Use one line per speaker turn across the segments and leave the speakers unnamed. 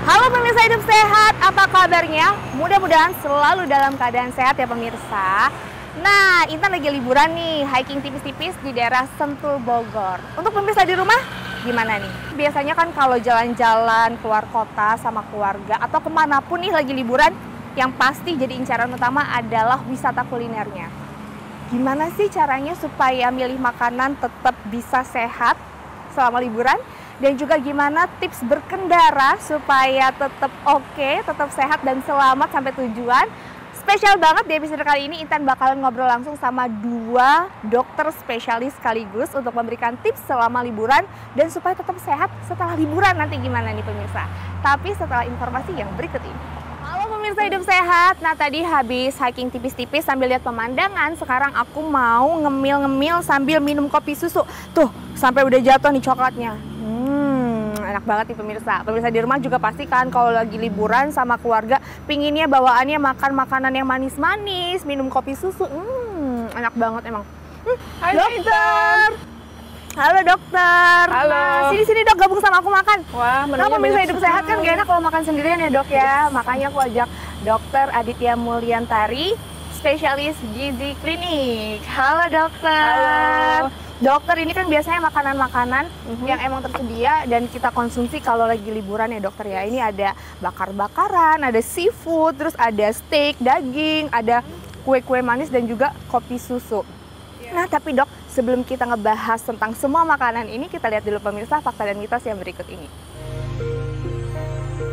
Halo pemirsa Hidup Sehat, apa kabarnya? Mudah-mudahan selalu dalam keadaan sehat ya pemirsa. Nah, Intan lagi liburan nih, hiking tipis-tipis di daerah Sentul, Bogor. Untuk pemirsa di rumah, gimana nih? Biasanya kan kalau jalan-jalan keluar kota sama keluarga atau kemanapun nih lagi liburan, yang pasti jadi incaran utama adalah wisata kulinernya. Gimana sih caranya supaya milih makanan tetap bisa sehat selama liburan? Dan juga gimana tips berkendara supaya tetap oke, tetap sehat dan selamat sampai tujuan. Spesial banget di episode kali ini, Intan bakalan ngobrol langsung sama dua dokter spesialis sekaligus untuk memberikan tips selama liburan dan supaya tetap sehat setelah liburan nanti gimana nih pemirsa. Tapi setelah informasi yang berikut ini. Halo pemirsa Hidup Sehat, nah tadi habis hiking tipis-tipis sambil lihat pemandangan, sekarang aku mau ngemil-ngemil sambil minum kopi susu. Tuh, sampai udah jatuh nih coklatnya. Enak banget nih pemirsa. Pemirsa di rumah juga pasti kan kalau lagi liburan sama keluarga, pinginnya bawaannya makan makanan yang manis-manis, minum kopi susu. Enak banget emang.
Hai
dokter. Halo dokter.
Halo.
Nah, sini dok gabung sama aku makan.
Wah,
nah, pemirsa Hidup Sehat kan gak enak kalau makan sendirian ya dok ya. Makanya aku ajak Dokter Aditya Mulyantari, spesialis gizi klinik. Halo dokter. Halo. Dokter, ini kan biasanya makanan-makanan yang emang tersedia dan kita konsumsi kalau lagi liburan ya dokter ya. Ini ada bakar-bakaran, ada seafood, terus ada steak, daging, ada kue-kue manis dan juga kopi susu. Nah tapi dok, sebelum kita ngebahas tentang semua makanan ini, kita lihat dulu pemirsa fakta dan mitos yang berikut ini.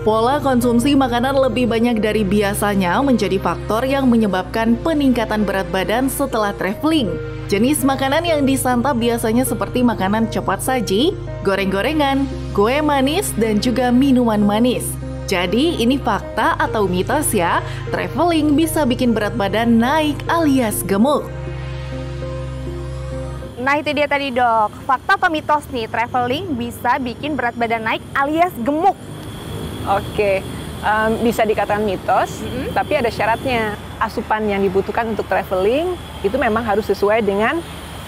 Pola konsumsi makanan lebih banyak dari biasanya menjadi faktor yang menyebabkan peningkatan berat badan setelah traveling. Jenis makanan yang disantap biasanya seperti makanan cepat saji, goreng-gorengan, kue manis, dan juga minuman manis. Jadi ini fakta atau mitos ya, traveling bisa bikin berat badan naik alias gemuk.
Nah itu dia tadi dok, fakta apa mitos nih, traveling bisa bikin berat badan naik alias gemuk?
Oke, bisa dikatakan mitos, tapi ada syaratnya. Asupan yang dibutuhkan untuk traveling itu memang harus sesuai dengan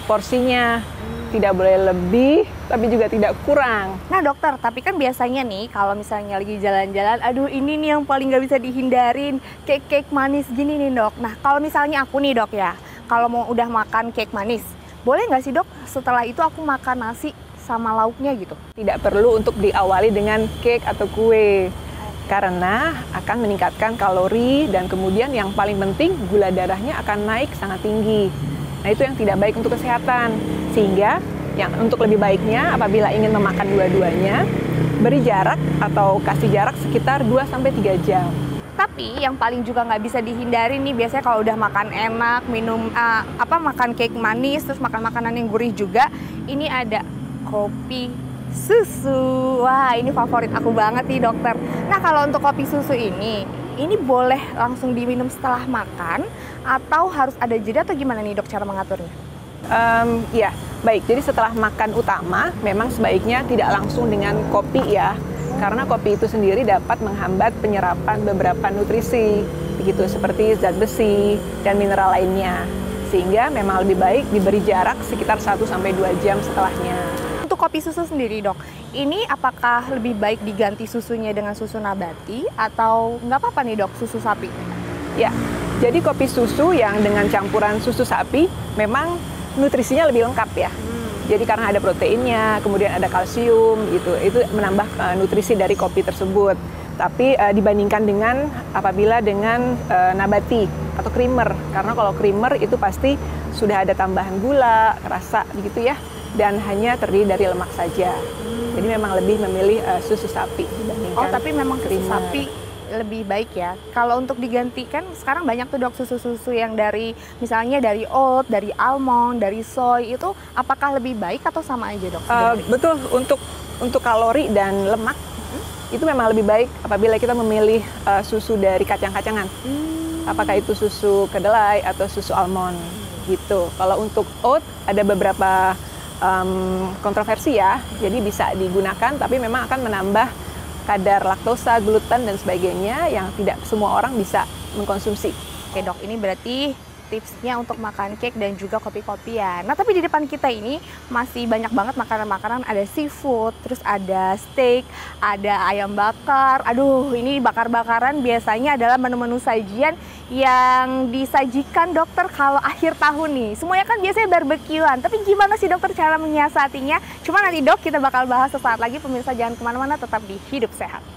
porsinya. Tidak boleh lebih, tapi juga tidak kurang.
Nah dokter, tapi kan biasanya nih kalau misalnya lagi jalan-jalan, aduh ini nih yang paling nggak bisa dihindarin, cake manis gini nih dok. Nah kalau misalnya aku nih dok ya, kalau mau udah makan cake manis, boleh nggak sih dok setelah itu aku makan nasi sama lauknya gitu?
Tidak perlu untuk diawali dengan cake atau kue. Karena akan meningkatkan kalori dan kemudian yang paling penting gula darahnya akan naik sangat tinggi. Nah itu yang tidak baik untuk kesehatan. Sehingga yang untuk lebih baiknya apabila ingin memakan dua-duanya, beri jarak atau kasih jarak sekitar 2-3 jam.
Tapi yang paling juga nggak bisa dihindari nih biasanya kalau udah makan enak, minum makan cake manis, terus makan makanan yang gurih juga, ini ada kopi susu. Wah, ini favorit aku banget nih dokter. Nah, kalau untuk kopi susu ini boleh langsung diminum setelah makan atau harus ada jeda atau gimana nih dok cara mengaturnya?
Ya, baik. Jadi setelah makan utama memang sebaiknya tidak langsung dengan kopi ya. Karena kopi itu sendiri dapat menghambat penyerapan beberapa nutrisi, begitu seperti zat besi dan mineral lainnya. Sehingga memang lebih baik diberi jarak sekitar 1-2 jam setelahnya.
Untuk kopi susu sendiri dok, ini apakah lebih baik diganti susunya dengan susu nabati atau nggak apa-apa nih dok susu sapi?
Ya, jadi kopi susu yang dengan campuran susu sapi memang nutrisinya lebih lengkap ya. Jadi karena ada proteinnya, kemudian ada kalsium gitu, itu menambah nutrisi dari kopi tersebut. Tapi dibandingkan dengan apabila dengan nabati atau creamer, karena kalau creamer itu pasti sudah ada tambahan gula, rasa begitu ya. Dan hanya terdiri dari lemak saja. Jadi memang lebih memilih susu sapi dibandingkan.
Oh, tapi memang susu
creamer.
sapi lebih baik ya. Kalau untuk digantikan sekarang banyak tuh dok susu-susu yang dari misalnya dari oat, dari almond, dari soy itu apakah lebih baik atau sama aja dok?
Betul, untuk kalori dan lemak itu memang lebih baik apabila kita memilih susu dari kacang-kacangan. Apakah itu susu kedelai atau susu almond gitu. Kalau untuk oat ada beberapa kontroversi ya, jadi bisa digunakan tapi memang akan menambah kadar laktosa, gluten dan sebagainya yang tidak semua orang bisa mengkonsumsi.
Oke dok, ini berarti tipsnya untuk makan cake dan juga kopi-kopian. Nah, tapi di depan kita ini masih banyak banget makanan-makanan, ada seafood, terus ada steak, ada ayam bakar. Aduh, ini bakar-bakaran biasanya adalah menu-menu sajian yang disajikan dokter kalau akhir tahun nih. Semuanya kan biasanya barbekyuan, tapi gimana sih dokter cara menyiasatinya? Cuma nanti dok kita bakal bahas sesaat lagi, pemirsa jangan kemana-mana, tetap di Hidup Sehat.